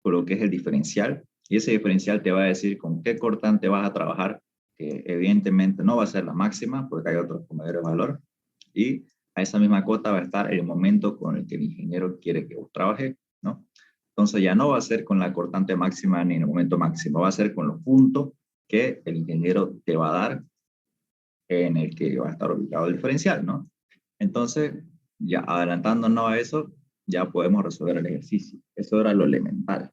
por lo que es el diferencial, y ese diferencial te va a decir con qué cortante vas a trabajar, que evidentemente no va a ser la máxima, porque hay otros con mayor valor, y a esa misma cota va a estar el momento con el que el ingeniero quiere que vos trabajes, ¿no? Entonces ya no va a ser con la cortante máxima ni en el momento máximo, va a ser con los puntos que el ingeniero te va a dar en el que va a estar ubicado el diferencial, ¿no? Entonces, ya adelantándonos a eso, ya podemos resolver el ejercicio. Eso era lo elemental.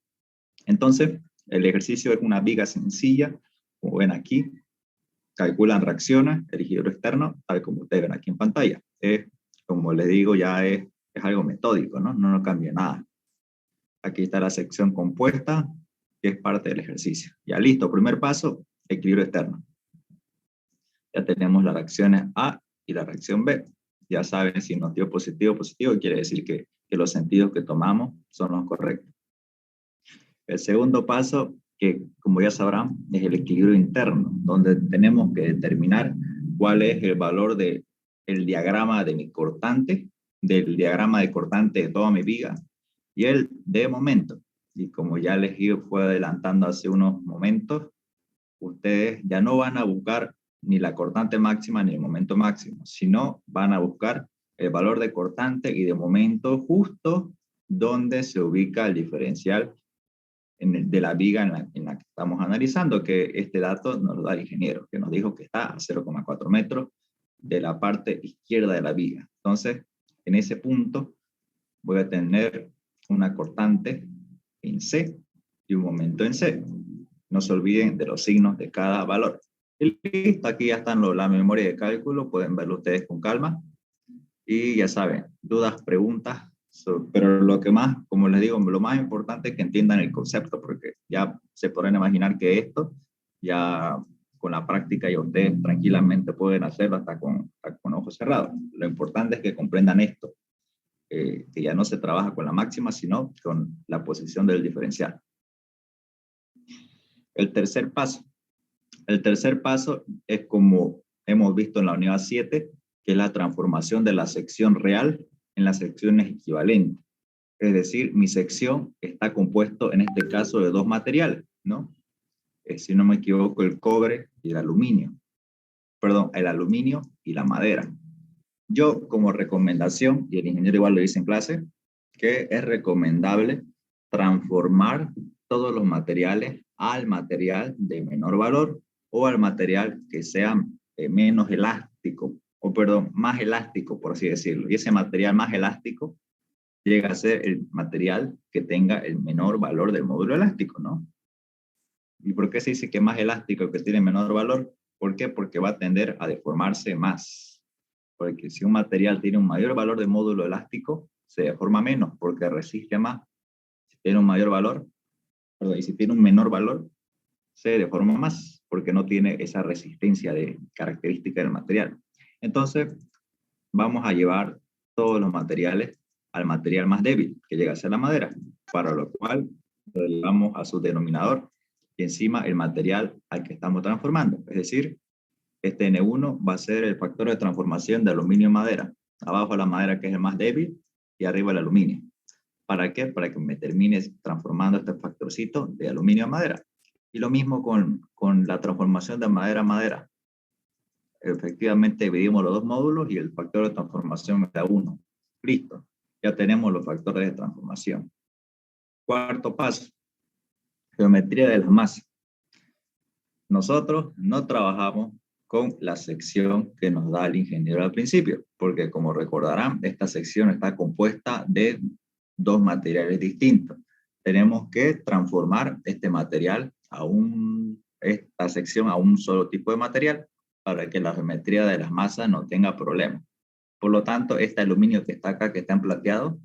Entonces, el ejercicio es una viga sencilla, como ven aquí, calculan reacciones, el giro externo, tal como ustedes ven aquí en pantalla. Como les digo, ya es algo metódico, ¿no? No nos cambia nada. Aquí está la sección compuesta, que es parte del ejercicio. Ya listo, primer paso, equilibrio externo. Ya tenemos las reacciones A y la reacción B. Ya saben si nos dio positivo o positivo, quiere decir que los sentidos que tomamos son los correctos. El segundo paso, que como ya sabrán, es el equilibrio interno, donde tenemos que determinar cuál es el valor del diagrama de mi cortante, del diagrama de cortante de toda mi viga, y el de momento. Y como ya les fue adelantando hace unos momentos, ustedes ya no van a buscar ni la cortante máxima ni el momento máximo, sino van a buscar el valor de cortante y de momento justo donde se ubica el diferencial de la viga en la que estamos analizando, que este dato nos lo da el ingeniero, que nos dijo que está a 0,4 metros de la parte izquierda de la viga. Entonces, en ese punto voy a tener una cortante en C y un momento en C. No se olviden de los signos de cada valor. Y listo, aquí ya están la memoria de cálculo, pueden verlo ustedes con calma. Y ya saben, dudas, preguntas, pero lo que más, como les digo, lo más importante es que entiendan el concepto, porque ya se podrán imaginar que esto, ya con la práctica ya ustedes tranquilamente pueden hacerlo hasta con ojos cerrados. Lo importante es que comprendan esto, que ya no se trabaja con la máxima, sino con la posición del diferencial. El tercer paso. El tercer paso es como hemos visto en la unidad 7, que es la transformación de la sección real en las secciones equivalentes. Es decir, mi sección está compuesto en este caso de dos materiales, ¿no? Si no me equivoco, el cobre y el aluminio. Perdón, el aluminio y la madera. Yo como recomendación, y el ingeniero igual lo dice en clase, que es recomendable transformar todos los materiales al material de menor valor o al material que sea menos elástico, o perdón, más elástico, por así decirlo. Y ese material más elástico llega a ser el material que tenga el menor valor del módulo elástico, ¿no? ¿Y por qué se dice que más elástico, que tiene menor valor? ¿Por qué? Porque va a tender a deformarse más. Porque si un material tiene un mayor valor de módulo elástico, se deforma menos porque resiste más. Si tiene un mayor valor, perdón, y si tiene un menor valor, se deforma más porque no tiene esa resistencia de característica del material. Entonces, vamos a llevar todos los materiales al material más débil, que llega a ser la madera, para lo cual lo llevamos a su denominador y encima el material al que estamos transformando. Es decir, este N1 va a ser el factor de transformación de aluminio en madera. Abajo la madera, que es el más débil, y arriba el aluminio. ¿Para qué? Para que me termine transformando este factorcito de aluminio a madera. Y lo mismo con la transformación de madera a madera. Efectivamente dividimos los dos módulos y el factor de transformación me da 1. Listo. Ya tenemos los factores de transformación. Cuarto paso. Geometría de las masas. Nosotros no trabajamos con la sección que nos da el ingeniero al principio, porque como recordarán, esta sección está compuesta de dos materiales distintos. Tenemos que transformar este material esta sección a un solo tipo de material para que la geometría de las masas no tenga problemas. Por lo tanto, este aluminio que está acá, que está en plateado,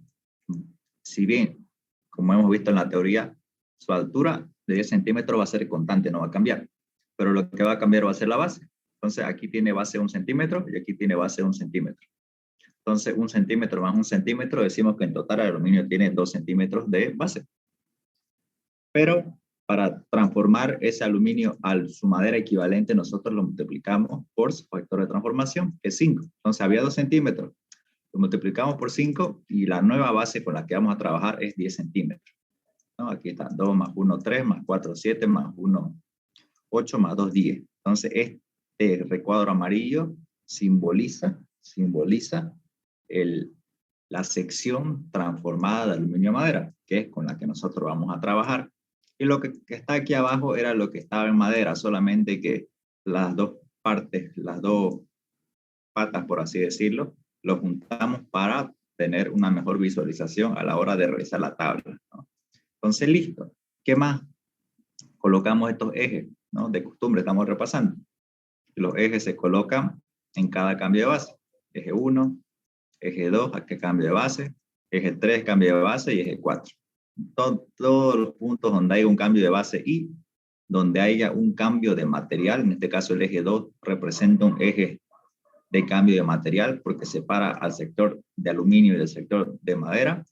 si bien, como hemos visto en la teoría, su altura de 10 centímetros va a ser constante, no va a cambiar. Pero lo que va a cambiar va a ser la base. Entonces, aquí tiene base 1 centímetro y aquí tiene base 1 centímetro. Entonces, 1 centímetro más 1 centímetro, decimos que en total el aluminio tiene 2 centímetros de base. Pero para transformar ese aluminio a su madera equivalente, nosotros lo multiplicamos por su factor de transformación, que es 5. Entonces, había 2 centímetros. Lo multiplicamos por 5 y la nueva base con la que vamos a trabajar es 10 centímetros. ¿no? Aquí está 2 más 1, 3, más 4, 7, más 1, 8, más 2, 10. Entonces, este recuadro amarillo simboliza la sección transformada de aluminio a madera, que es con la que nosotros vamos a trabajar. Y lo que está aquí abajo era lo que estaba en madera, solamente que las dos partes, las dos patas, por así decirlo, lo juntamos para tener una mejor visualización a la hora de realizar la tabla, ¿no? Entonces, listo. ¿Qué más? Colocamos estos ejes, ¿no? De costumbre estamos repasando. Los ejes se colocan en cada cambio de base. Eje 1, eje 2, ¿a qué cambio de base? Eje 3, cambio de base, y eje 4. Todos los puntos donde hay un cambio de base y donde haya un cambio de material, en este caso el eje 2 representa un eje de cambio de material porque separa al sector de aluminio y del sector de madera.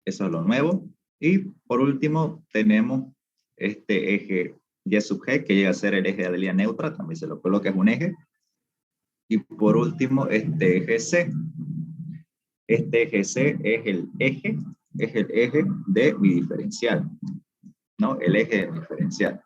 Eso es lo nuevo. Y por último tenemos este eje Y sub G, que llega a ser el eje de la línea neutra, también se lo coloca, es un eje. Y por último, este eje C. Este eje C es el eje de mi diferencial, ¿no? El eje de mi diferencial.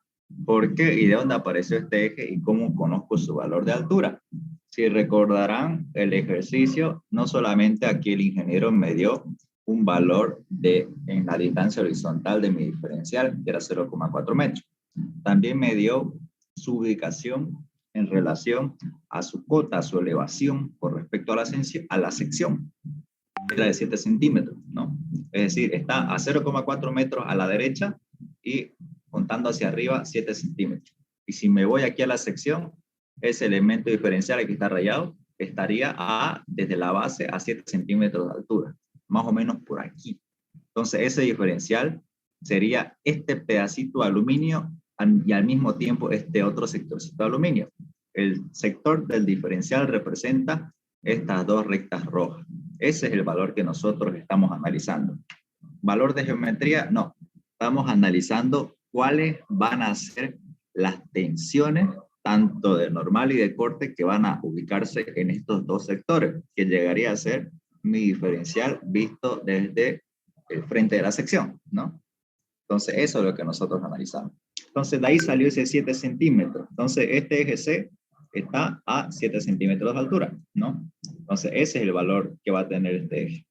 ¿Por qué y de dónde apareció este eje y cómo conozco su valor de altura? Si recordarán el ejercicio, no solamente aquí el ingeniero me dio un valor en la distancia horizontal de mi diferencial, que era 0,4 metros. También me dio su ubicación en relación a su cota, a su elevación con respecto a la sección, que era de 7 centímetros, ¿no? Es decir, está a 0,4 metros a la derecha y contando hacia arriba 7 centímetros. Y si me voy aquí a la sección, ese elemento diferencial, aquí está rayado, estaría desde la base a 7 centímetros de altura, más o menos por aquí. Entonces, ese diferencial sería este pedacito de aluminio y al mismo tiempo este otro sectorcito de aluminio. El sector del diferencial representa estas dos rectas rojas. Ese es el valor que nosotros estamos analizando. ¿Valor de geometría? No. Estamos analizando cuáles van a ser las tensiones, tanto de normal y de corte, que van a ubicarse en estos dos sectores, que llegaría a ser mi diferencial visto desde el frente de la sección, ¿no? Entonces, eso es lo que nosotros analizamos. Entonces, de ahí salió ese 7 centímetros. Entonces, este eje C está a 7 centímetros de altura, ¿no? Entonces, ese es el valor que va a tener este eje.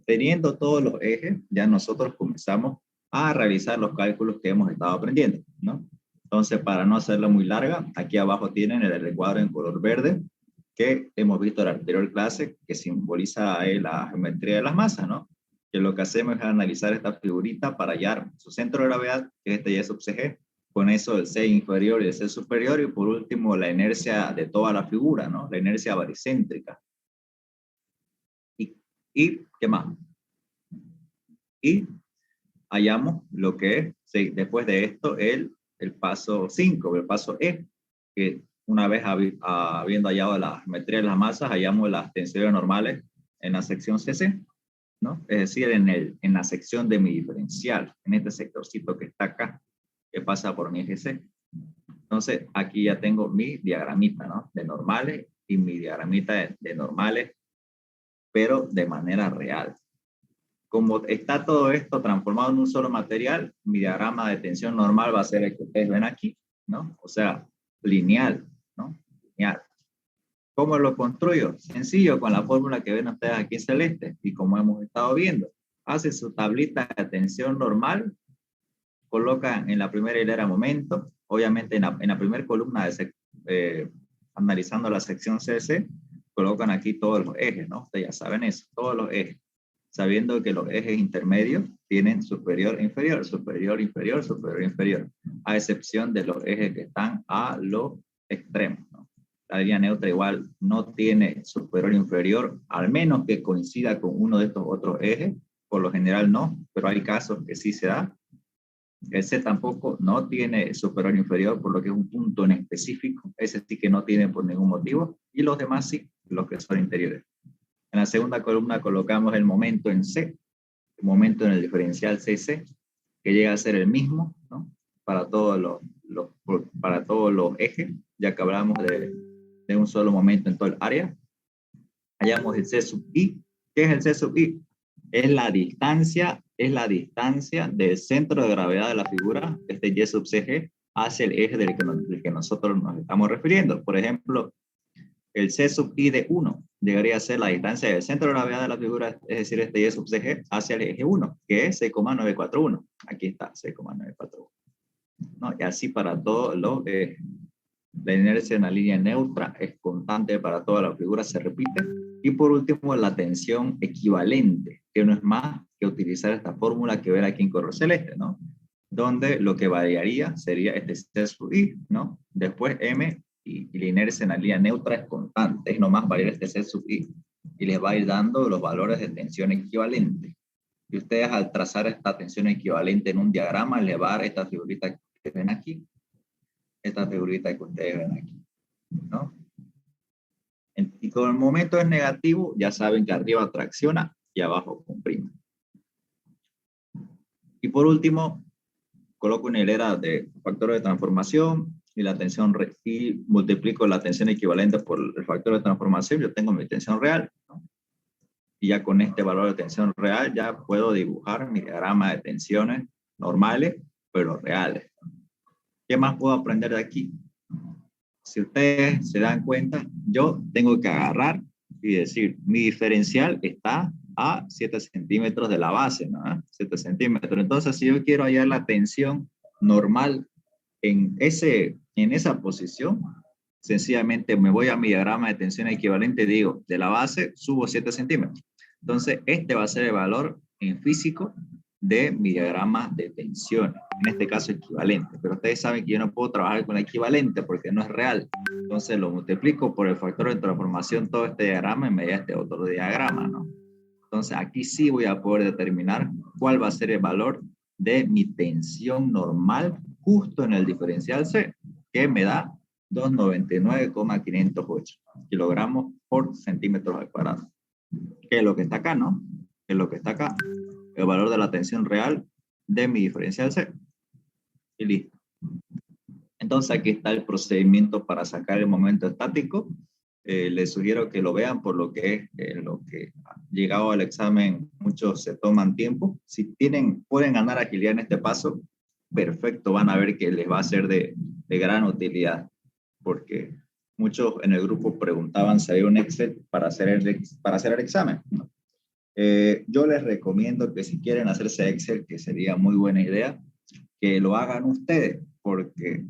Teniendo todos los ejes, ya nosotros comenzamos a realizar los cálculos que hemos estado aprendiendo, ¿no? Entonces, para no hacerla muy larga, aquí abajo tienen el recuadro en color verde que hemos visto en la anterior clase, que simboliza la geometría de las masas, ¿no? Que lo que hacemos es analizar esta figurita para hallar su centro de gravedad, que es este Y sub CG, con eso el C inferior y el C superior, y por último la inercia de toda la figura, ¿no? La inercia baricéntrica. ¿Y qué más? Y hallamos lo que es, sí, después de esto, el paso 5, el paso E, que una vez habiendo hallado la geometría de las masas, hallamos las tensiones normales en la sección CC, ¿no? Es decir, en la sección de mi diferencial, en este sectorcito que está acá, que pasa por mi eje C. Entonces, aquí ya tengo mi diagramita, ¿no? De normales y mi diagramita de normales, pero de manera real. Como está todo esto transformado en un solo material, mi diagrama de tensión normal va a ser el que ustedes ven aquí, ¿no? O sea, lineal, ¿no? Lineal. ¿Cómo lo construyo? Sencillo, con la fórmula que ven ustedes aquí en celeste y como hemos estado viendo. Hace su tablita de tensión normal, coloca en la primera hilera momento, obviamente en la primera columna analizando la sección CC, colocan aquí todos los ejes, ¿no? Ustedes ya saben eso, todos los ejes, sabiendo que los ejes intermedios tienen superior, inferior, superior, inferior, superior, inferior, a excepción de los ejes que están a los extremos, ¿no? La línea neutra igual no tiene superior, inferior, al menos que coincida con uno de estos otros ejes, por lo general no, pero hay casos que sí se da. El C tampoco no tiene superior inferior, por lo que es un punto en específico. Ese sí que no tiene por ningún motivo. Y los demás sí, los que son interiores. En la segunda columna colocamos el momento en C, el momento en el diferencial CC, que llega a ser el mismo, ¿no? Para todos los ejes, ya que hablamos de un solo momento en todo el área. Hallamos el C sub I. ¿Qué es el C sub I? Es la distancia del centro de gravedad de la figura, este Y sub CG, hacia el eje del que nosotros nos estamos refiriendo. Por ejemplo, el C sub I de 1 llegaría a ser la distancia del centro de gravedad de la figura, es decir, este Y sub CG, hacia el eje 1, que es 6,941. Aquí está, 6,941. ¿No? Y así para todos los la inercia en la línea neutra es constante para toda la figura, se repite. Y por último, la tensión equivalente, que no es más que utilizar esta fórmula que ven aquí en color celeste, ¿no? Donde lo que variaría sería este C sub I, ¿no? Después M y la inercia en la línea neutra es constante, es nomás variar este C sub I. Y les va a ir dando los valores de tensión equivalente. Y ustedes al trazar esta tensión equivalente en un diagrama, le va a dar esta figurita que ven aquí, esta figurita que ustedes ven aquí, ¿no? Y con el momento es negativo, ya saben que arriba tracciona y abajo comprime. Y por último, coloco una hilera de factores de transformación y la tensión y multiplico la tensión equivalente por el factor de transformación. Yo tengo mi tensión real, ¿no? Y ya con este valor de tensión real ya puedo dibujar mi diagrama de tensiones normales, pero reales. ¿Qué más puedo aprender de aquí? Si ustedes se dan cuenta, yo tengo que agarrar y decir, mi diferencial está a 7 centímetros de la base, ¿no? 7 centímetros. Entonces, si yo quiero hallar la tensión normal en esa posición, sencillamente me voy a mi diagrama de tensión equivalente y digo, de la base subo 7 centímetros. Entonces, este va a ser el valor en físico de mi diagrama de tensión, en este caso equivalente. Pero ustedes saben que yo no puedo trabajar con el equivalente porque no es real. Entonces lo multiplico por el factor de transformación todo este diagrama y me da este otro diagrama, ¿no? Entonces aquí sí voy a poder determinar cuál va a ser el valor de mi tensión normal justo en el diferencial C, que me da 299,508 kilogramos por centímetros al cuadrado. Que es lo que está acá, ¿no? Que es lo que está acá. El valor de la tensión real de mi diferencial C. Y listo. Entonces aquí está el procedimiento para sacar el momento estático. Les sugiero que lo vean por lo que es lo que llegado al examen muchos se toman tiempo. Si pueden ganar agilidad en este paso, perfecto, van a ver que les va a ser de gran utilidad, porque muchos en el grupo preguntaban si había un Excel para hacer el examen, ¿no? Yo les recomiendo que si quieren hacerse Excel, que sería muy buena idea, que lo hagan ustedes, porque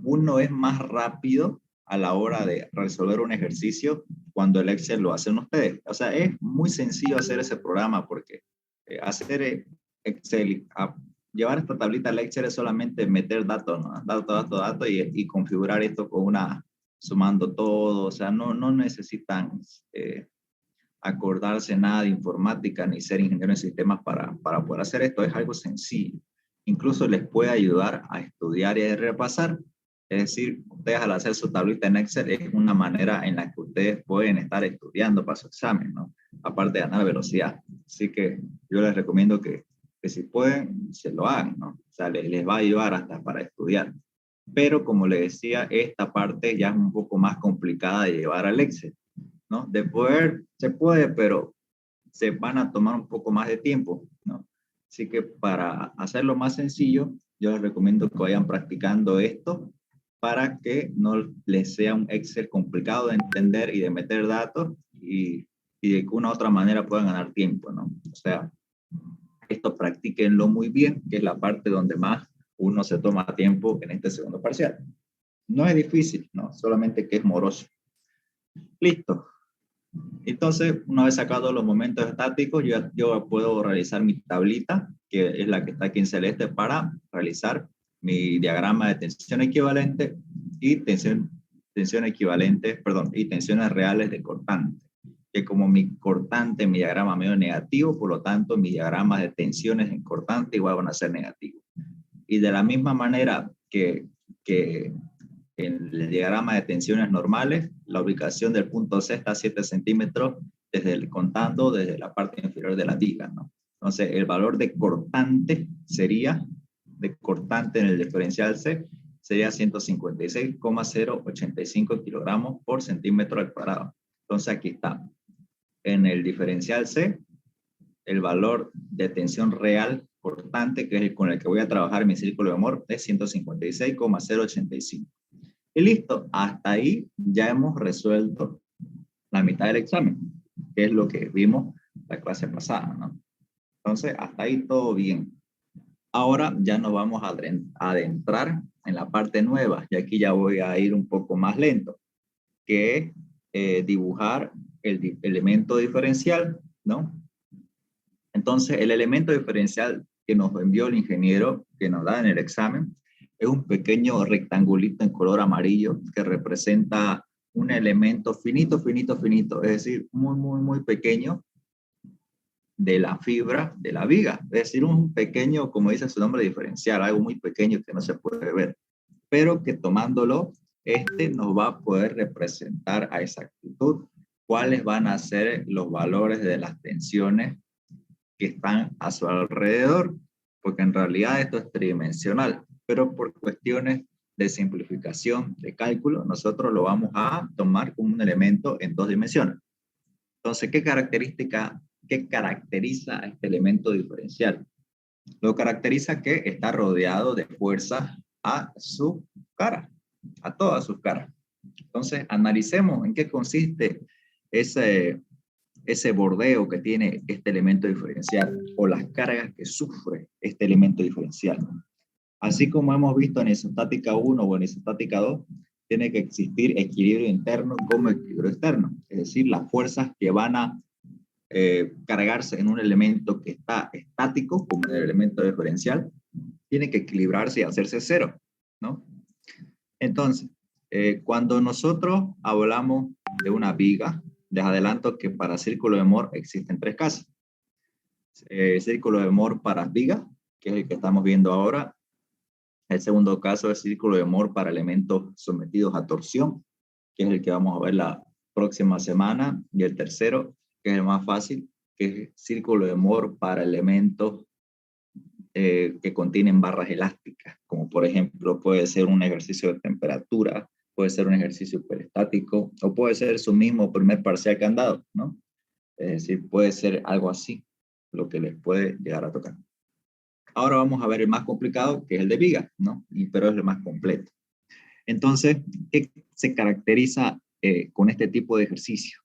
uno es más rápido a la hora de resolver un ejercicio cuando el Excel lo hacen ustedes. O sea, es muy sencillo hacer ese programa porque hacer Excel, llevar esta tablita al Excel es solamente meter datos, ¿no? Datos y configurar esto con sumando todo. O sea, no necesitan acordarse nada de informática ni ser ingeniero en sistemas para poder hacer esto. Es algo sencillo. Incluso les puede ayudar a estudiar y a repasar. Es decir, ustedes al hacer su tablita en Excel es una manera en la que ustedes pueden estar estudiando para su examen, ¿no? Aparte de ganar velocidad. Así que yo les recomiendo que si pueden, se lo hagan, ¿no? O sea, les va a ayudar hasta para estudiar. Pero como les decía, esta parte ya es un poco más complicada de llevar al Excel, ¿no? De poder, se puede, pero se van a tomar un poco más de tiempo, ¿no? Así que para hacerlo más sencillo, yo les recomiendo que vayan practicando esto para que no les sea un Excel complicado de entender y de meter datos y de que una u otra manera puedan ganar tiempo, ¿no? O sea, esto practíquenlo muy bien, que es la parte donde más uno se toma tiempo en este segundo parcial. No es difícil, ¿no? Solamente que es moroso. Listo. Entonces, una vez sacados los momentos estáticos, yo puedo realizar mi tablita, que es la que está aquí en celeste, para realizar mi diagrama de tensión equivalente y tensión equivalente, perdón, y tensiones reales de cortante. Que como mi cortante, mi diagrama medio negativo, por lo tanto, mis diagramas de tensiones en cortante igual van a ser negativos. Y de la misma manera que en el diagrama de tensiones normales, la ubicación del punto C está a 7 centímetros contando desde la parte inferior de la viga, ¿no? Entonces, el valor de cortante en el diferencial C sería 156,085 kilogramos por centímetro al cuadrado. Entonces, aquí está. en el diferencial C, el valor de tensión real cortante, que es el con el que voy a trabajar mi círculo de Mohr, es 156,085. Y listo, hasta ahí ya hemos resuelto la mitad del examen, que es lo que vimos la clase pasada, ¿no? Entonces, hasta ahí todo bien. Ahora ya nos vamos a adentrar en la parte nueva, y aquí ya voy a ir un poco más lento, que es dibujar el elemento diferencial, ¿no? Entonces, el elemento diferencial que nos envió el ingeniero, que nos da en el examen, es un pequeño rectangulito en color amarillo que representa un elemento finito, finito, finito, es decir, muy, muy, muy pequeño de la fibra de la viga. Es decir, un pequeño, como dice su nombre, diferencial, algo muy pequeño que no se puede ver, pero que tomándolo, nos va a poder representar a exactitud cuáles van a ser los valores de las tensiones que están a su alrededor, porque en realidad esto es tridimensional, pero por cuestiones de simplificación de cálculo, nosotros lo vamos a tomar como un elemento en 2 dimensiones. Entonces, ¿qué caracteriza a este elemento diferencial? Lo caracteriza que está rodeado de fuerzas a su cara, a todas sus caras. Entonces, analicemos en qué consiste ese bordeo que tiene este elemento diferencial o las cargas que sufre este elemento diferencial. Así como hemos visto en isostática 1 o en isostática 2, tiene que existir equilibrio interno como equilibrio externo, es decir, las fuerzas que van a cargarse en un elemento que está estático, como el elemento diferencial, tiene que equilibrarse y hacerse cero, ¿no? Entonces, cuando nosotros hablamos de una viga, les adelanto que para círculo de Mohr existen 3 casos. Círculo de Mohr para viga, que es el que estamos viendo ahora. El segundo caso es círculo de Mohr para elementos sometidos a torsión, que es el que vamos a ver la próxima semana. Y el tercero, que es el más fácil, que es círculo de Mohr para elementos que contienen barras elásticas, como por ejemplo puede ser un ejercicio de temperatura, puede ser un ejercicio hiperestático, o puede ser su mismo primer parcial que han dado, ¿no? Es decir, puede ser algo así, lo que les puede llegar a tocar. Ahora vamos a ver el más complicado, que es el de viga, ¿no? Pero es el más completo. Entonces, ¿qué se caracteriza con este tipo de ejercicio?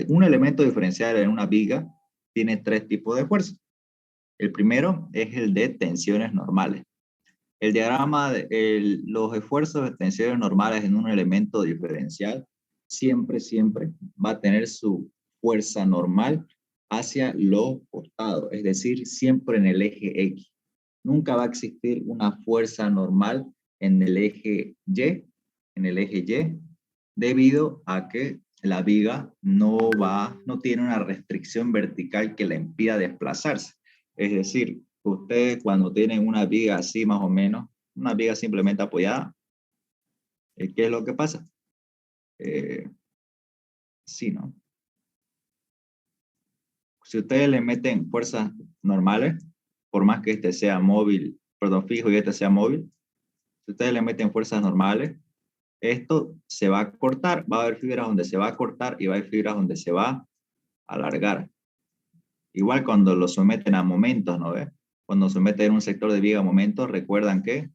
Un elemento diferencial en una viga tiene 3 tipos de fuerza. El primero es el de tensiones normales. El diagrama de los esfuerzos de tensiones normales en un elemento diferencial siempre, siempre va a tener su fuerza normal hacia los costados, es decir, siempre en el eje X. Nunca va a existir una fuerza normal en el eje Y, debido a que la viga no tiene una restricción vertical que la impida desplazarse. Es decir, ustedes cuando tienen una viga así más o menos, una viga simplemente apoyada, ¿qué es lo que pasa? Sí, ¿no? Si ustedes le meten fuerzas normales, por más que este sea móvil, perdón, fijo y este sea móvil, si ustedes le meten fuerzas normales, esto se va a cortar, va a haber fibras donde se va a cortar y va a haber fibras donde se va a alargar. Igual cuando lo someten a momentos, ¿no ves? Cuando someten un sector de viga a momentos, recuerdan que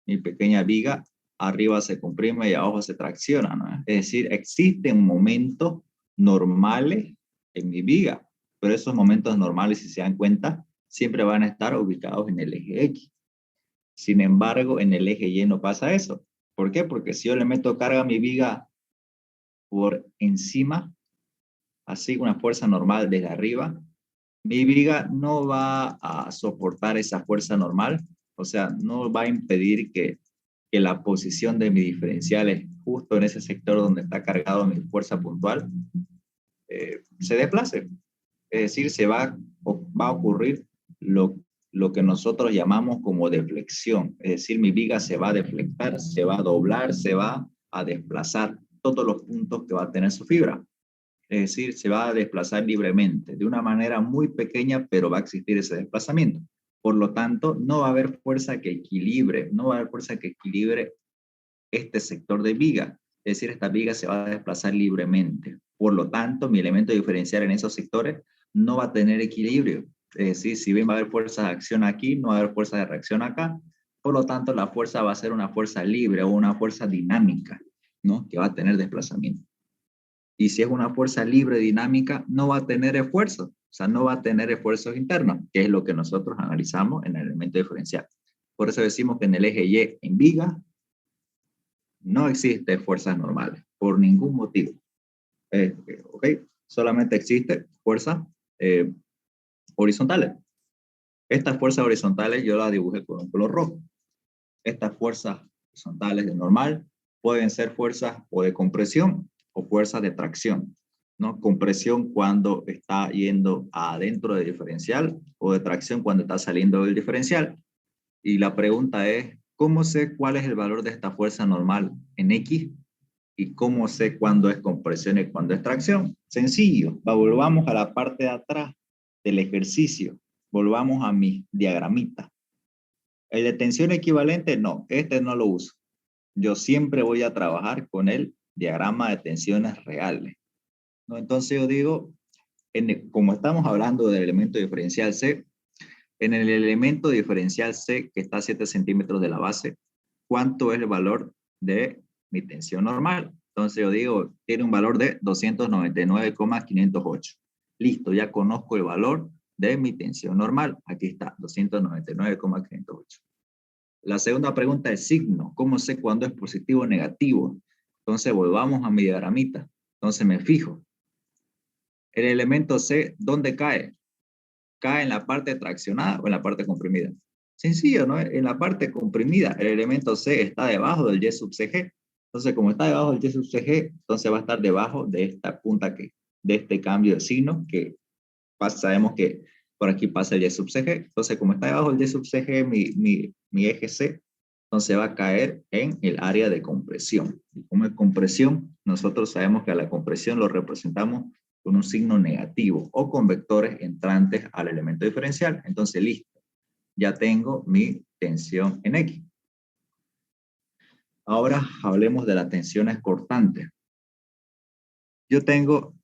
mi pequeña viga arriba se comprime y abajo se tracciona, ¿no? Es decir, existen momentos normales en mi viga, pero esos momentos normales, si se dan cuenta, siempre van a estar ubicados en el eje X. Sin embargo, en el eje Y no pasa eso. ¿Por qué? Porque si yo le meto carga a mi viga por encima, así una fuerza normal desde arriba, mi viga no va a soportar esa fuerza normal, o sea, no va a impedir que la posición de mi diferencial es justo en ese sector donde está cargado mi fuerza puntual, se desplace. Es decir, va a ocurrir lo que nosotros llamamos como deflexión. Es decir, mi viga se va a deflectar, se va a doblar, se va a desplazar todos los puntos que va a tener su fibra. Es decir, se va a desplazar libremente, de una manera muy pequeña, pero va a existir ese desplazamiento. Por lo tanto, no va a haber fuerza que equilibre, no va a haber fuerza que equilibre este sector de viga. Es decir, esta viga se va a desplazar libremente. Por lo tanto, mi elemento diferencial en esos sectores no va a tener equilibrio. Es decir, si bien va a haber fuerzas de acción aquí, no va a haber fuerzas de reacción acá. Por lo tanto, la fuerza va a ser una fuerza libre o una fuerza dinámica, ¿no? Que va a tener desplazamiento. Y si es una fuerza libre dinámica, no va a tener esfuerzo, o sea, no va a tener esfuerzos internos, que es lo que nosotros analizamos en el elemento diferencial. Por eso decimos que en el eje Y, en viga, no existe fuerzas normales, por ningún motivo. ¿Ok? Solamente existe fuerzas horizontales. Estas fuerzas horizontales yo las dibujé con un color rojo. Estas fuerzas horizontales de normal pueden ser fuerzas o de compresión o fuerzas de tracción, ¿no? Compresión cuando está yendo adentro del diferencial o de tracción cuando está saliendo del diferencial. Y la pregunta es, ¿cómo sé cuál es el valor de esta fuerza normal en X? ¿Y cómo sé cuándo es compresión y cuándo es tracción? Sencillo, volvamos a la parte de atrás del ejercicio. Volvamos a mi diagramita. ¿El de tensión equivalente? No, este no lo uso. Yo siempre voy a trabajar con el diagrama de tensiones reales, ¿no? Entonces yo digo, como estamos hablando del elemento diferencial C, en el elemento diferencial C, que está a 7 centímetros de la base, ¿cuánto es el valor de mi tensión normal? Entonces yo digo, tiene un valor de 299,508. Listo, ya conozco el valor de mi tensión normal. Aquí está, 299,508. La segunda pregunta es signo. ¿Cómo sé cuándo es positivo o negativo? Entonces volvamos a mi diagramita. Entonces me fijo. El elemento C, ¿dónde cae? ¿Cae en la parte traccionada o en la parte comprimida? Sencillo, ¿no? En la parte comprimida, el elemento C está debajo del Y sub CG. Entonces, como está debajo del Y sub CG, entonces va a estar debajo de esta punta de este cambio de signo que sabemos que por aquí pasa el Y sub CG. Entonces, como está debajo del Y sub CG, mi eje C, entonces va a caer en el área de compresión. Y como es compresión, nosotros sabemos que a la compresión lo representamos con un signo negativo o con vectores entrantes al elemento diferencial. Entonces, listo. Ya tengo mi tensión en X. Ahora hablemos de las tensiones cortantes. Yo tengo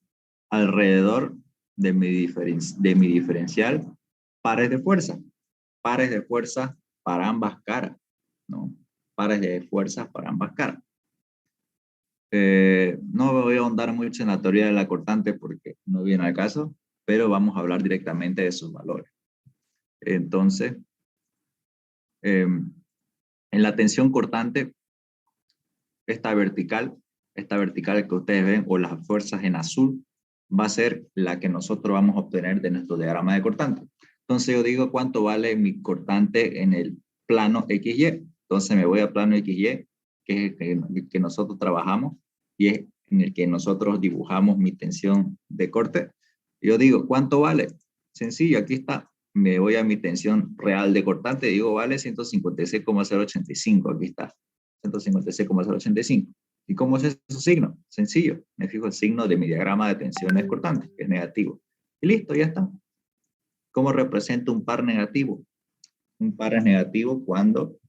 alrededor de mi diferencial pares de fuerza para ambas caras, ¿no? Pares de fuerzas para ambas caras. No voy a ahondar mucho en la teoría de la cortante porque no viene al caso, pero vamos a hablar directamente de sus valores. Entonces, en la tensión cortante, esta vertical que ustedes ven, o las fuerzas en azul, va a ser la que nosotros vamos a obtener de nuestro diagrama de cortante. Entonces yo digo cuánto vale mi cortante en el plano XY. Entonces me voy al plano XY, que es el que nosotros trabajamos, y es en el que nosotros dibujamos mi tensión de corte. Yo digo, ¿cuánto vale? Sencillo, aquí está. Me voy a mi tensión real de cortante, digo, vale 156,085, aquí está. 156,085. ¿Y cómo es ese signo? Sencillo. Me fijo el signo de mi diagrama de tensiones cortantes, que es negativo. Y listo, ya está. ¿Cómo representa un par negativo? Un par es negativo cuando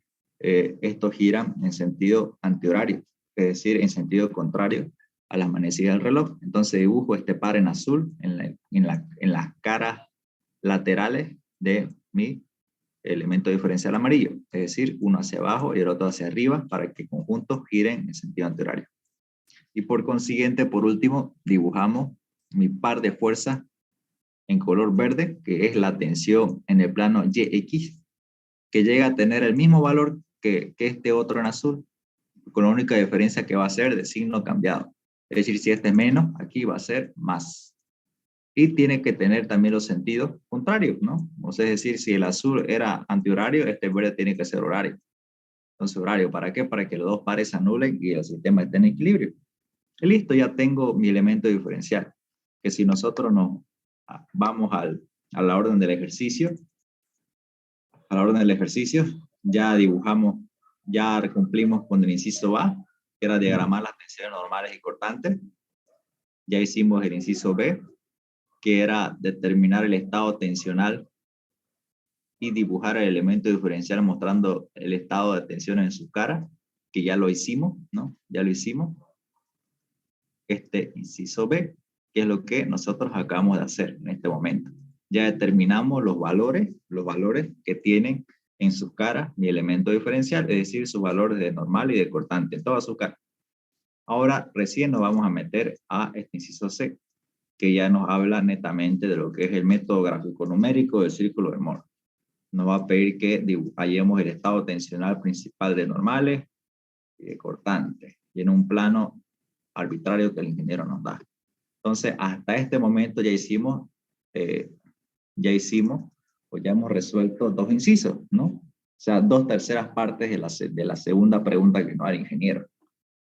estos giran en sentido antihorario, es decir, en sentido contrario a las manecillas del reloj. Entonces dibujo este par en azul en las caras laterales de mi elemento diferencial amarillo, es decir, uno hacia abajo y el otro hacia arriba para que conjuntos giren en sentido antihorario. Y por consiguiente, por último, dibujamos mi par de fuerzas en color verde, que es la tensión en el plano YX, que llega a tener el mismo valor que este otro en azul, con la única diferencia que va a ser de signo cambiado. Es decir, si este es menos, aquí va a ser más. Y tiene que tener también los sentidos contrarios, ¿no? O sea, es decir, si el azul era antihorario, este verde tiene que ser horario. Entonces, horario, ¿para qué? Para que los dos pares se anulen y el sistema esté en equilibrio. Y listo, ya tengo mi elemento diferencial. Que si nosotros nos vamos a la orden del ejercicio, ya dibujamos, ya cumplimos con el inciso A, que era diagramar las tensiones normales y cortantes. Ya hicimos el inciso B, que era determinar el estado tensional y dibujar el elemento diferencial mostrando el estado de tensión en su cara, que ya lo hicimos, ¿no? Ya lo hicimos. este inciso B, que es lo que nosotros acabamos de hacer en este momento. Ya determinamos los valores que tienen en sus caras mi elemento diferencial, es decir, sus valores de normal y de cortante en todas sus caras. Ahora recién nos vamos a meter a este inciso C, que ya nos habla netamente de lo que es el método gráfico numérico del círculo de Moore. Nos va a pedir que hallemos el estado tensional principal de normales y de cortantes, y en un plano arbitrario que el ingeniero nos da. Entonces, hasta este momento ya hicimos o ya hemos resuelto dos incisos, ¿no? O sea, 2/3 partes de la segunda pregunta que nos da el ingeniero,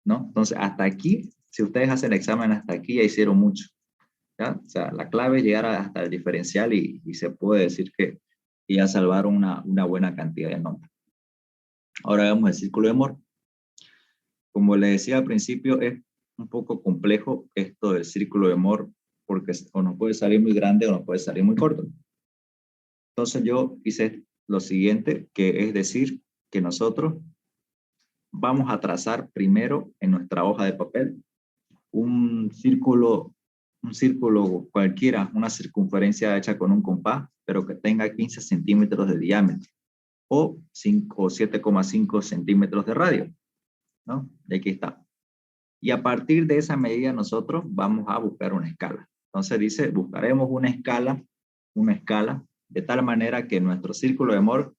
¿no? Entonces, hasta aquí, si ustedes hacen el examen hasta aquí, ya hicieron mucho, ¿ya? O sea, la clave es llegar hasta el diferencial y se puede decir que ya salvaron una buena cantidad de nombres. Ahora veamos el círculo de Moore. Como les decía al principio, es un poco complejo esto del círculo de Moore, porque o nos puede salir muy grande o nos puede salir muy corto. Entonces yo hice lo siguiente, que es decir, que nosotros vamos a trazar primero en nuestra hoja de papel un círculo cualquiera, una circunferencia hecha con un compás, pero que tenga 15 centímetros de diámetro o 7,5 centímetros de radio, ¿no? Y aquí está. Y a partir de esa medida nosotros vamos a buscar una escala. Entonces dice, buscaremos una escala de tal manera que nuestro círculo de Moore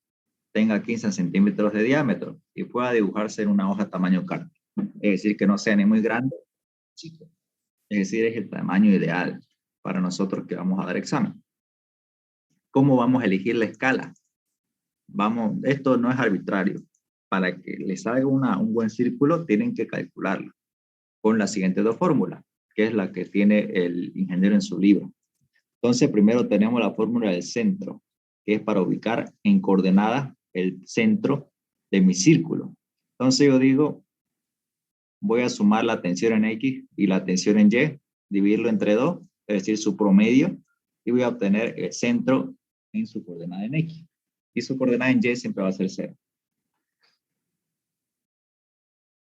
tenga 15 centímetros de diámetro y pueda dibujarse en una hoja tamaño carta. Es decir, que no sea ni muy grande, chico. Es decir, es el tamaño ideal para nosotros que vamos a dar examen. ¿Cómo vamos a elegir la escala? Esto no es arbitrario. Para que les salga un buen círculo, tienen que calcularlo con las siguientes dos fórmulas, que es la que tiene el ingeniero en su libro. Entonces, primero tenemos la fórmula del centro, que es para ubicar en coordenadas el centro de mi círculo. Entonces yo digo, voy a sumar la tensión en X y la tensión en Y, dividirlo entre 2, es decir, su promedio, y voy a obtener el centro en su coordenada en X. Y su coordenada en Y siempre va a ser 0.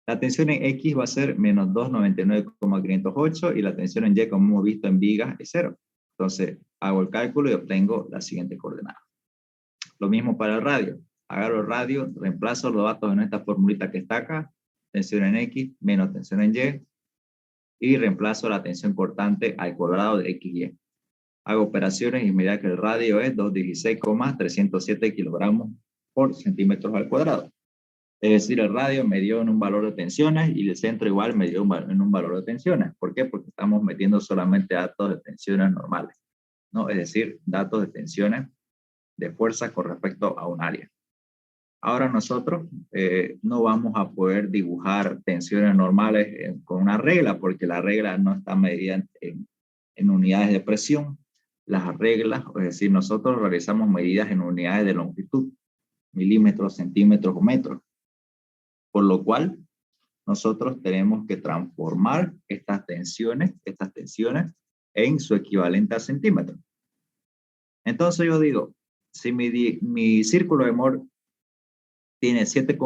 La tensión en X va a ser menos 299,508 y la tensión en Y, como hemos visto en vigas, es 0. Entonces, hago el cálculo y obtengo la siguiente coordenada. Lo mismo para el radio. Agarro el radio, reemplazo los datos en esta formulita que está acá, tensión en X menos tensión en Y, y reemplazo la tensión cortante al cuadrado de XY. Hago operaciones y mira que el radio es 216,307 kilogramos por centímetros al cuadrado. Es decir, el radio me dio en un valor de tensiones y el centro igual me dio en un valor de tensiones. ¿Por qué? Porque estamos metiendo solamente datos de tensiones normales, ¿no? Es decir, datos de tensiones de fuerza con respecto a un área. Ahora nosotros no vamos a poder dibujar tensiones normales con una regla, porque la regla no está medida en unidades de presión. Las reglas, es decir, nosotros realizamos medidas en unidades de longitud, milímetros, centímetros o metros. Por lo cual, nosotros tenemos que transformar estas tensiones en su equivalente a centímetros. Entonces yo digo, si mi círculo de Moore tiene 7,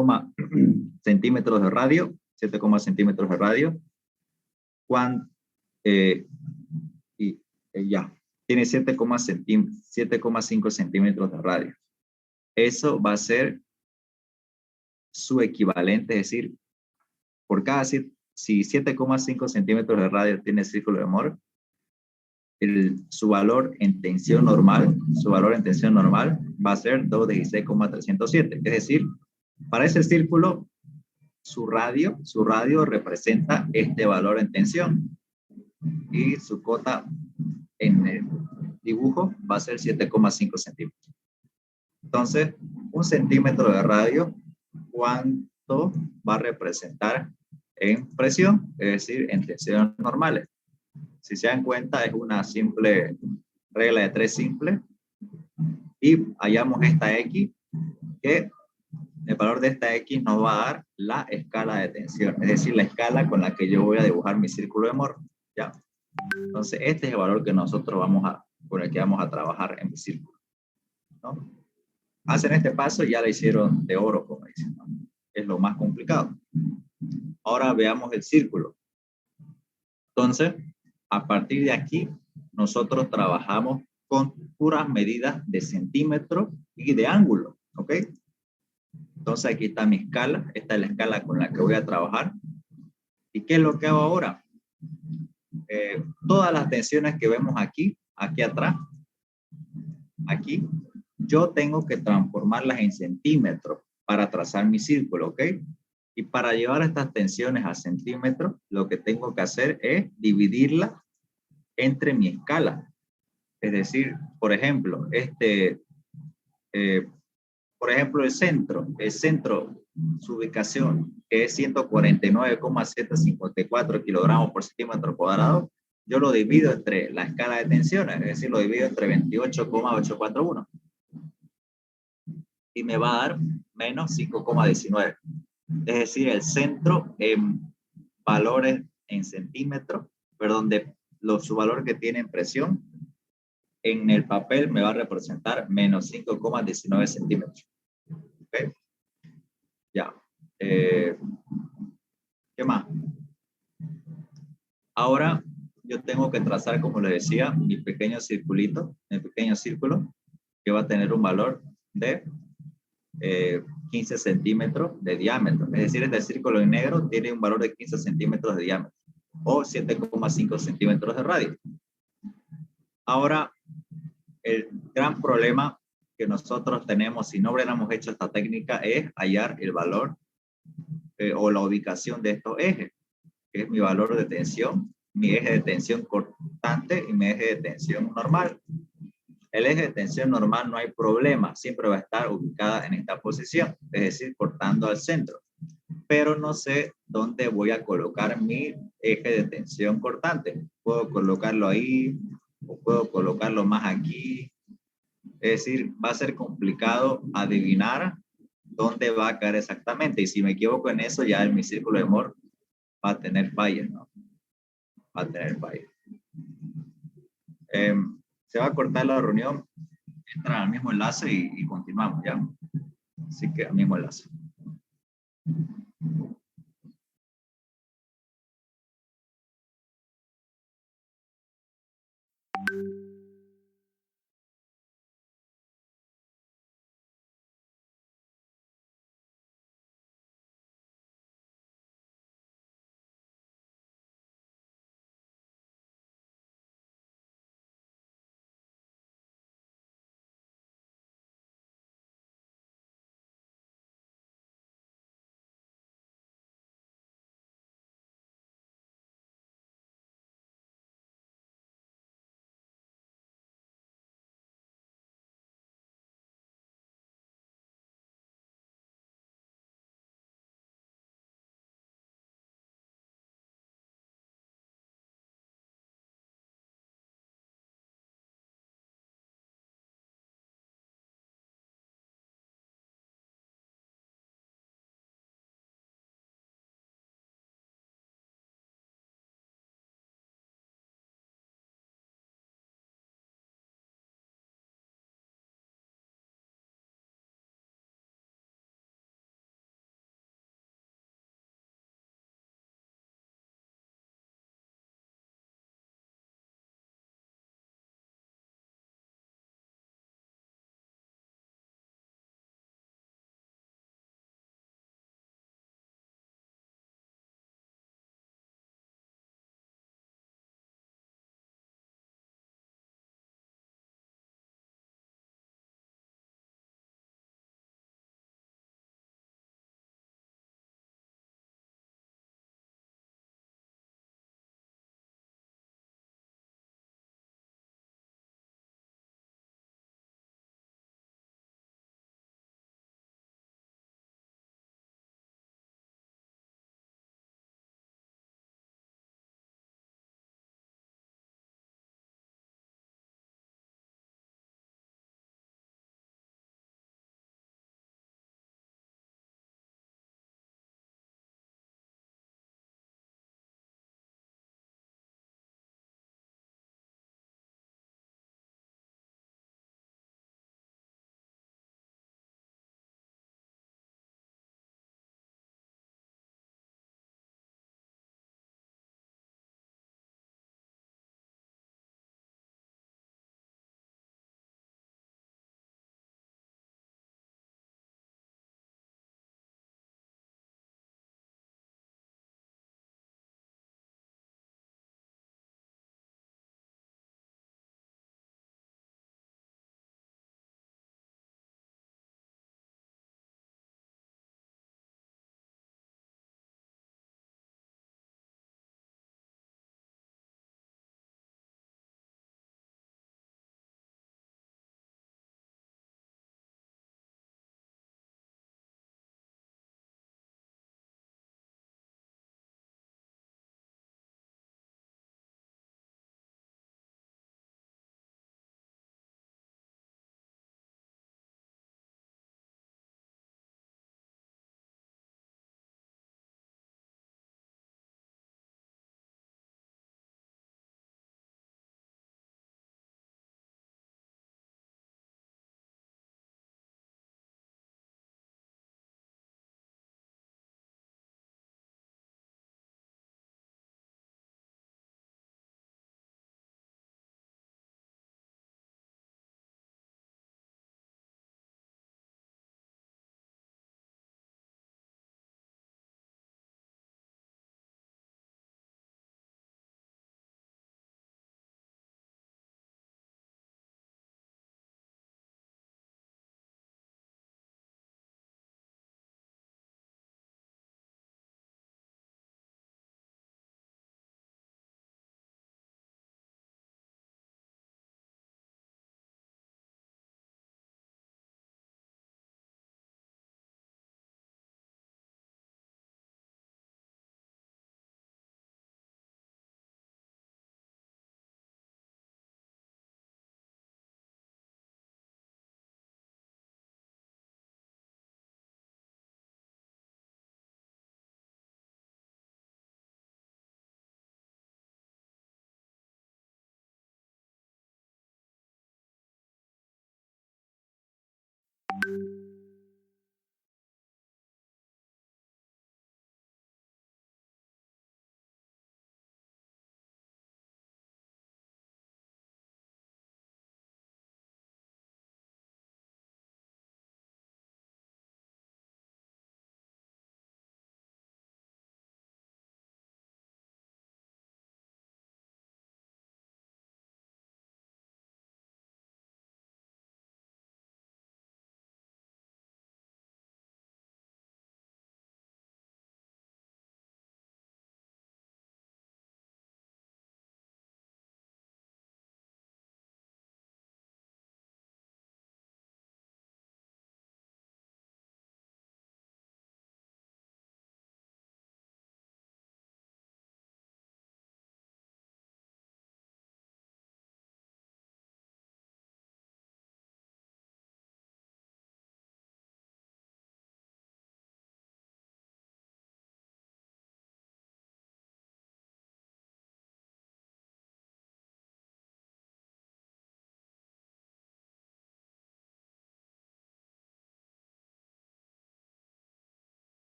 centímetros de radio, 7, centímetros de radio, ya, tiene 7,5 centímetros de radio. Eso va a ser su equivalente, es decir, por cada, si 7,5 centímetros de radio tiene el círculo de Moore, su valor en tensión normal va a ser 216,307. Es decir, para ese círculo, su radio representa este valor en tensión y su cota en el dibujo va a ser 7,5 centímetros. Entonces, un centímetro de radio, ¿cuánto va a representar en presión? Es decir, en tensiones normales. Si se dan cuenta, es una simple regla de 3 simple. Y hallamos esta X, que el valor de esta X nos va a dar la escala de tensión, es decir, la escala con la que yo voy a dibujar mi círculo de Moore. ¿Ya? Entonces, este es el valor que nosotros con el que vamos a trabajar en mi círculo, ¿no? Hacen este paso y ya lo hicieron de oro, como dicen, ¿no? Es lo más complicado. Ahora veamos el círculo. Entonces, a partir de aquí, nosotros trabajamos con puras medidas de centímetros y de ángulo, ¿ok? Entonces, aquí está mi escala. Esta es la escala con la que voy a trabajar. ¿Y qué es lo que hago ahora? Todas las tensiones que vemos aquí, aquí atrás, aquí, yo tengo que transformarlas en centímetros para trazar mi círculo, ¿ok? Y para llevar estas tensiones a centímetros, lo que tengo que hacer es dividirla entre mi escala. Es decir, por ejemplo, por ejemplo, el centro, su ubicación, que es 149,754 kilogramos por centímetro cuadrado, yo lo divido entre la escala de tensiones, es decir, lo divido entre 28,841 y me va a dar menos 5,19. Es decir, el centro en valores en centímetros, perdón, su valor que tiene en presión, en el papel me va a representar menos 5,19 centímetros. ¿Okay? Ya. ¿Qué más? Ahora yo tengo que trazar, como les decía, mi pequeño circulito, mi pequeño círculo, que va a tener un valor de 15 centímetros de diámetro. Es decir, este círculo en negro tiene un valor de 15 centímetros de diámetro o 7,5 centímetros de radio. Ahora, el gran problema que nosotros tenemos si no hubiéramos hecho esta técnica es hallar el valor o la ubicación de estos ejes, que es mi valor de tensión, mi eje de tensión cortante y mi eje de tensión normal. El eje de tensión normal no hay problema, siempre va a estar ubicada en esta posición, es decir, cortando al centro. Pero no sé dónde voy a colocar mi eje de tensión cortante. Puedo colocarlo ahí o puedo colocarlo más aquí. Es decir, va a ser complicado adivinar dónde va a caer exactamente. Y si me equivoco en eso, ya en mi círculo de Moore va a tener fallas, ¿no? Va a tener fallas. Se va a cortar la reunión, entran al mismo enlace y continuamos, ¿ya? Así que al mismo enlace.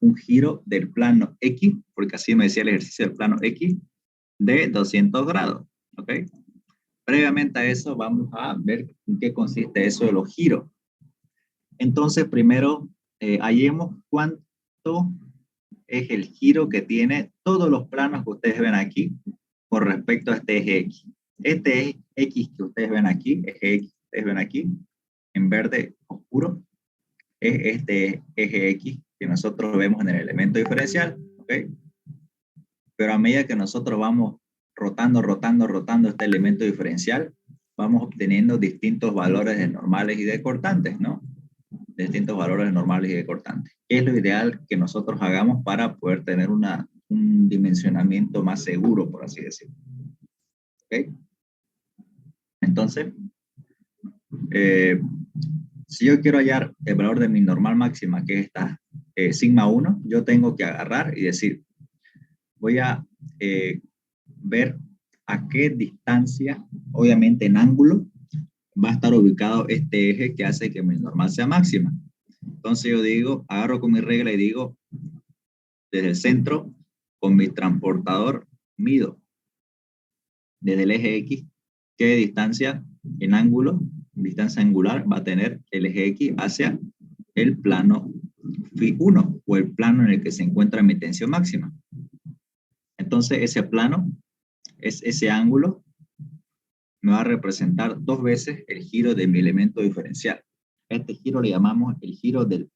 Un giro del plano X, porque así me decía el ejercicio del plano X, de 200 grados, ¿ok? Previamente a eso vamos a ver en qué consiste eso de los giros. Entonces, primero, hallemos cuánto es el giro que tiene todos los planos que ustedes ven aquí con respecto a este eje X. Este eje X que ustedes ven aquí, eje X que ustedes ven aquí, en verde oscuro, es este eje X que nosotros vemos en el elemento diferencial, ¿ok? Pero a medida que nosotros vamos rotando este elemento diferencial, vamos obteniendo distintos valores de normales y de cortantes, ¿no? Distintos valores de normales y de cortantes. ¿Qué es lo ideal que nosotros hagamos para poder tener un dimensionamiento más seguro, por así decirlo? ¿Ok? Entonces, si yo quiero hallar el valor de mi normal máxima, que es esta sigma 1, yo tengo que agarrar y decir, voy a ver a qué distancia, obviamente en ángulo, va a estar ubicado este eje que hace que mi normal sea máxima. Entonces yo digo, agarro con mi regla y digo, desde el centro, con mi transportador, mido desde el eje X, qué distancia en ángulo, distancia angular va a tener el eje X hacia el plano Φ1 o el plano en el que se encuentra mi tensión máxima. Entonces ese plano, ese ángulo, me va a representar dos veces el giro de mi elemento diferencial. Este giro le llamamos el giro del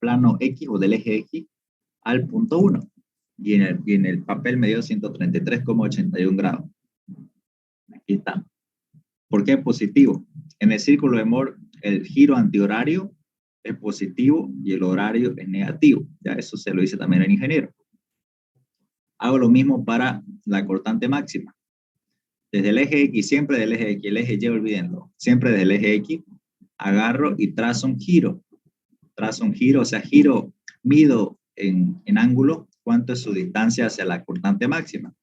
plano X o del eje X al punto 1. Y en el papel me dio 133,81 grados. Aquí está. ¿Por qué es positivo? En el círculo de Moore, el giro antihorario es positivo y el horario es negativo. Ya eso se lo dice también el ingeniero. Hago lo mismo para la cortante máxima. Desde el eje X, siempre del eje X, el eje Y, olvídenlo. Siempre desde el eje X, agarro y trazo un giro. Trazo un giro, o sea, giro, mido en ángulo cuánto es su distancia hacia la cortante máxima.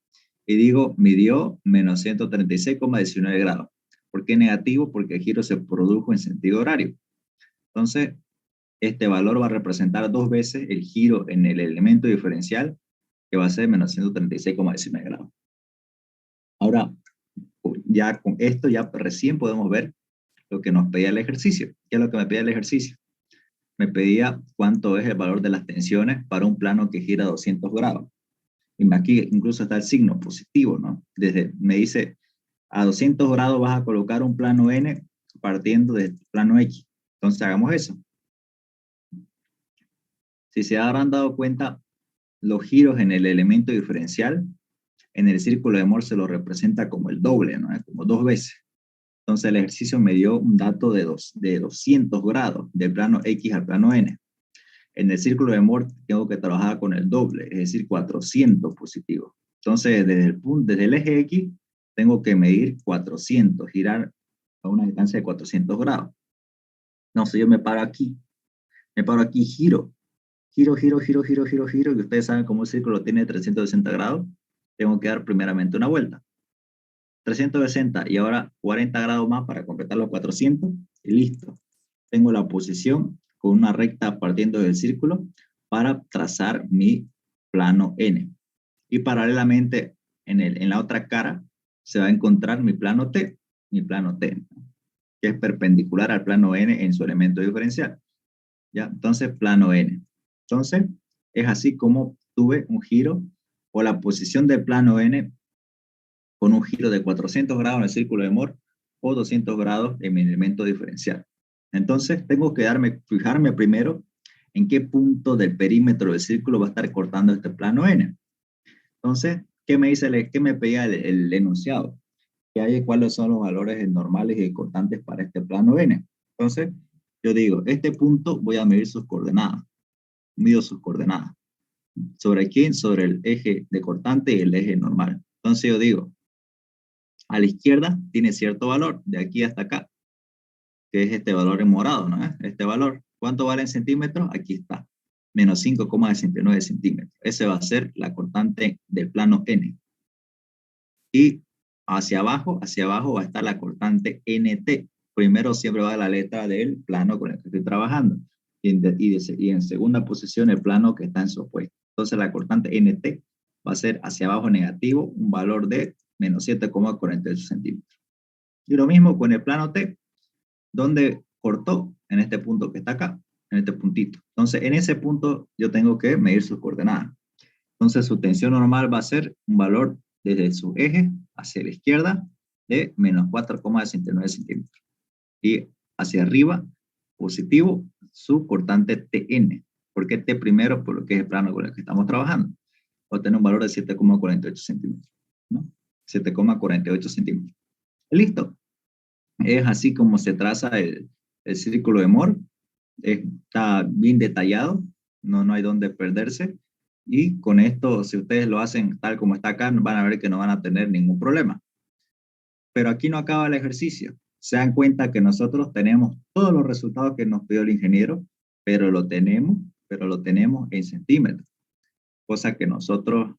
Y digo, midió menos 136,19 grados. ¿Por qué negativo? Porque el giro se produjo en sentido horario. Entonces, este valor va a representar dos veces el giro en el elemento diferencial, que va a ser menos 136,19 grados. Ahora, ya con esto, ya recién podemos ver lo que nos pedía el ejercicio. ¿Qué es lo que me pedía el ejercicio? Me pedía cuánto es el valor de las tensiones para un plano que gira 200 grados. Y aquí incluso está el signo positivo, ¿no? Me dice, a 200 grados vas a colocar un plano N partiendo del plano X. Entonces hagamos eso. Si se habrán dado cuenta, los giros en el elemento diferencial, en el círculo de Moore se lo representa como el doble, ¿no? Como dos veces. Entonces el ejercicio me dio un dato de 200 grados, del plano X al plano N. En el círculo de Moore tengo que trabajar con el doble, es decir, 400 positivos. Entonces, desde el eje X, tengo que medir 400, girar a una distancia de 400 grados. No sé, yo me paro aquí, giro, y ustedes saben cómo el círculo tiene 360 grados, tengo que dar primeramente una vuelta. 360 y ahora 40 grados más para completar los 400 y listo. Tengo la posición con una recta partiendo del círculo para trazar mi plano N. Y paralelamente en la otra cara se va a encontrar mi plano T, que es perpendicular al plano N en su elemento diferencial. ¿Ya? Entonces, plano N. Entonces, es así como tuve un giro o la posición del plano N con un giro de 400 grados en el círculo de Moore o 200 grados en mi elemento diferencial. Entonces, tengo que fijarme primero en qué punto del perímetro del círculo va a estar cortando este plano N. Entonces, ¿qué me pedía el enunciado? Que hay cuáles son los valores normales y cortantes para este plano N. Entonces, yo digo, este punto voy a medir sus coordenadas. Mido sus coordenadas. ¿Sobre quién? Sobre el eje de cortante y el eje normal. Entonces yo digo, a la izquierda tiene cierto valor, de aquí hasta acá, que es este valor en morado, ¿no? Este valor. ¿Cuánto vale en centímetros? Aquí está. Menos 5,69 centímetros. Ese va a ser la cortante del plano N. Y hacia abajo va a estar la cortante NT. Primero siempre va la letra del plano con el que estoy trabajando. Y en segunda posición el plano que está en su opuesto. Entonces la cortante NT va a ser hacia abajo negativo, un valor de menos 7,48 centímetros. Y lo mismo con el plano T, donde cortó en este punto que está acá, en este puntito. Entonces en ese punto yo tengo que medir sus coordenadas. Entonces su tensión normal va a ser un valor desde su eje hacia la izquierda de menos 4,69 centímetros. Y hacia arriba, positivo, su cortante TN. ¿Por qué T primero? Por lo que es el plano con el que estamos trabajando. Va a tener un valor de 7,48 centímetros. ¿No? 7,48 centímetros. Listo. Es así como se traza el círculo de Moore. Está bien detallado. No hay donde perderse. Y con esto, si ustedes lo hacen tal como está acá, van a ver que no van a tener ningún problema. Pero aquí no acaba el ejercicio. Se dan cuenta que nosotros tenemos todos los resultados que nos pidió el ingeniero, pero lo tenemos en centímetros. Cosa que nosotros,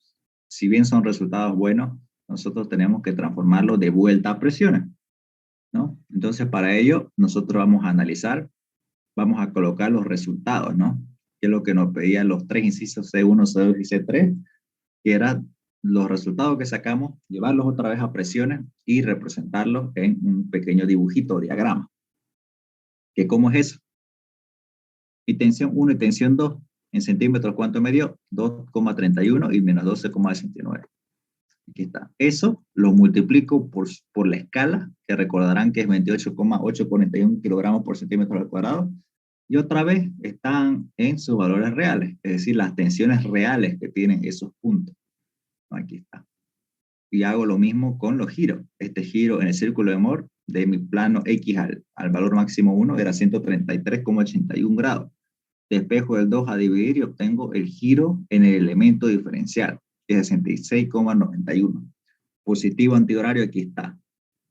si bien son resultados buenos, nosotros tenemos que transformarlo de vuelta a presiones, ¿no? Entonces, para ello, nosotros vamos a analizar, vamos a colocar los resultados, ¿no? Que es lo que nos pedían los tres incisos C1, C2 y C3, que eran los resultados que sacamos, llevarlos otra vez a presiones y representarlos en un pequeño dibujito o diagrama. ¿Que cómo es eso? Y tensión 1 y tensión 2 en centímetros, ¿cuánto me dio? 2,31 y menos 12,69. Aquí está. Eso lo multiplico por la escala, que recordarán que es 28,841 kilogramos por centímetro al cuadrado. Y otra vez están en sus valores reales, es decir, las tensiones reales que tienen esos puntos. Aquí está. Y hago lo mismo con los giros. Este giro en el círculo de Moore de mi plano X al valor máximo 1 era 133,81 grados. Despejo del 2 a dividir y obtengo el giro en el elemento diferencial, que es 66,91. Positivo antihorario, aquí está.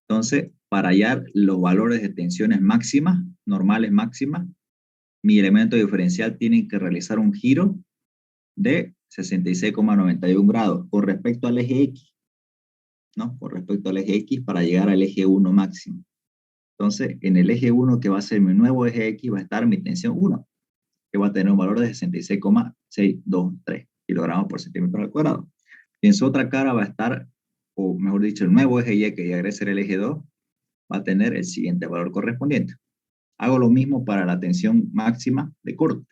Entonces, para hallar los valores de tensiones máximas, normales máximas, mi elemento diferencial tiene que realizar un giro de 66,91 grados con respecto al eje X, ¿no? Con respecto al eje X para llegar al eje 1 máximo. Entonces, en el eje 1, que va a ser mi nuevo eje X, va a estar mi tensión 1, que va a tener un valor de 66,623 kilogramos por centímetro al cuadrado. Y en su otra cara va a estar, o mejor dicho, el nuevo eje Y, que ya debe ser el eje 2, va a tener el siguiente valor correspondiente. Hago lo mismo para la tensión máxima de corte,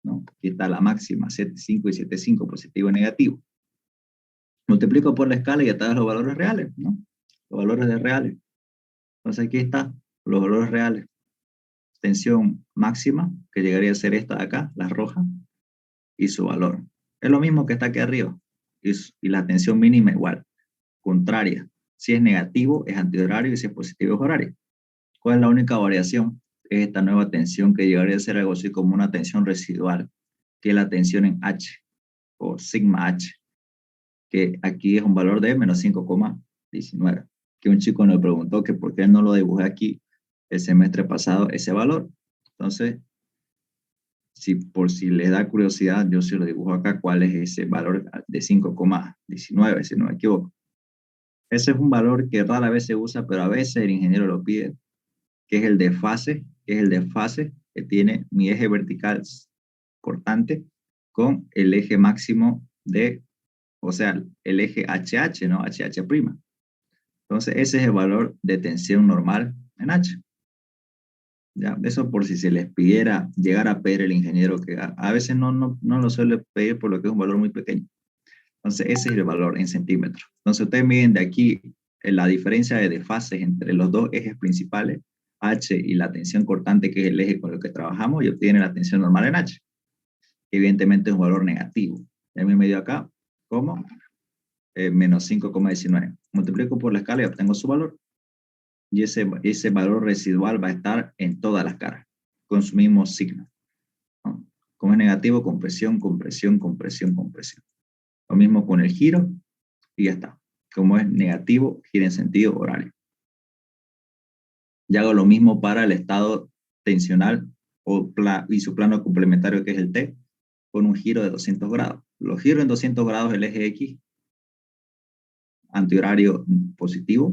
¿no? Aquí está la máxima, 7,5 y 7,5, positivo y negativo. Multiplico por la escala y ya están los valores reales, ¿no? Los valores de reales. Entonces aquí están los valores reales. Tensión máxima, que llegaría a ser esta de acá, la roja, y su valor. Es lo mismo que está aquí arriba. Y la tensión mínima igual, contraria. Si es negativo, es antihorario, y si es positivo, es horario. ¿Cuál es la única variación? Es esta nueva tensión, que llegaría a ser algo así como una tensión residual, que es la tensión en H, o sigma H, que aquí es un valor de menos 5,19. Que un chico me preguntó que por qué no lo dibujé aquí el semestre pasado, ese valor. Entonces, por si les da curiosidad, yo se lo dibujo acá, cuál es ese valor de 5,19, si no me equivoco. Ese es un valor que rara vez se usa, pero a veces el ingeniero lo pide, que es el de fase, que tiene mi eje vertical cortante con el eje máximo o sea, el eje HH, ¿no? HH'. Entonces, ese es el valor de tensión normal en H. ¿Ya? Eso por si se les pidiera llegar a pedir el ingeniero, que a veces no lo suele pedir por lo que es un valor muy pequeño. Entonces, ese es el valor en centímetros. Entonces, ustedes miden de aquí la diferencia de fases entre los dos ejes principales, H y la tensión cortante, que es el eje con el que trabajamos, y obtienen la tensión normal en H. Evidentemente es un valor negativo. Ya me dio acá como menos 5,19. Multiplico por la escala y obtengo su valor. Y ese valor residual va a estar en todas las caras, con su mismo signo, ¿no? Como es negativo, compresión, compresión, compresión, compresión. Lo mismo con el giro y ya está. Como es negativo, gira en sentido horario. Y hago lo mismo para el estado tensional y su plano complementario, que es el T, con un giro de 200 grados. Lo giro en 200 grados el eje X, antihorario positivo,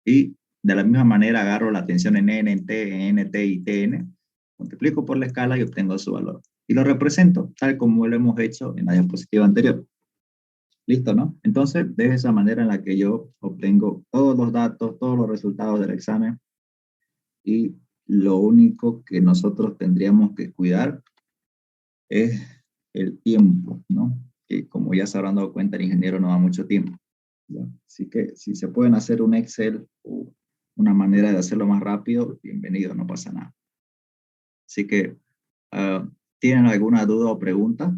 y de la misma manera agarro la tensión en N, en T, en NT y TN, multiplico por la escala y obtengo su valor. Y lo represento tal como lo hemos hecho en la diapositiva anterior. Listo, ¿no? Entonces, de esa manera en la que yo obtengo todos los datos, todos los resultados del examen, y lo único que nosotros tendríamos que cuidar es el tiempo, ¿no? Que como ya se habrán dado cuenta, el ingeniero no da mucho tiempo, ¿ya? Así que si se pueden hacer un Excel o una manera de hacerlo más rápido, bienvenido, no pasa nada. Así que, ¿tienen alguna duda o pregunta?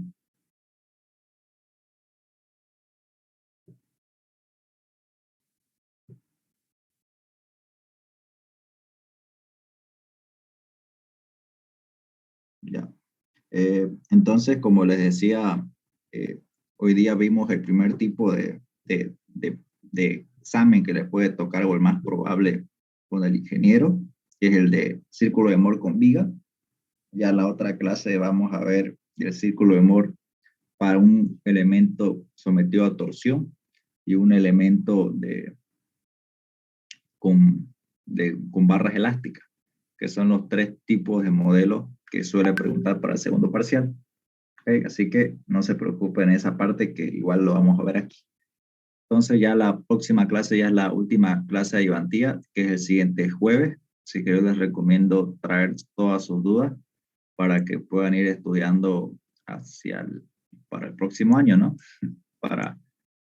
Ya. Entonces, como les decía, hoy día vimos el primer tipo de examen que le puede tocar, o el más probable con el ingeniero, que es el de círculo de Moore con viga. Ya la otra clase vamos a ver el círculo de Moore para un elemento sometido a torsión y un elemento con, con barras elásticas, que son los tres tipos de modelos que suele preguntar para el segundo parcial. Okay, así que no se preocupen en esa parte, que igual lo vamos a ver aquí. Entonces ya la próxima clase ya es la última clase de ayudantía, que es el siguiente jueves. Así que yo les recomiendo traer todas sus dudas para que puedan ir estudiando para el próximo año, ¿no? Para,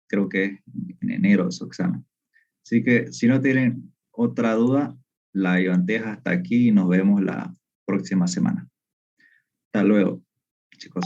creo que es en enero su examen. Así que si no tienen otra duda, la ayudantía es hasta aquí y nos vemos la próxima semana. Hasta luego, chicos.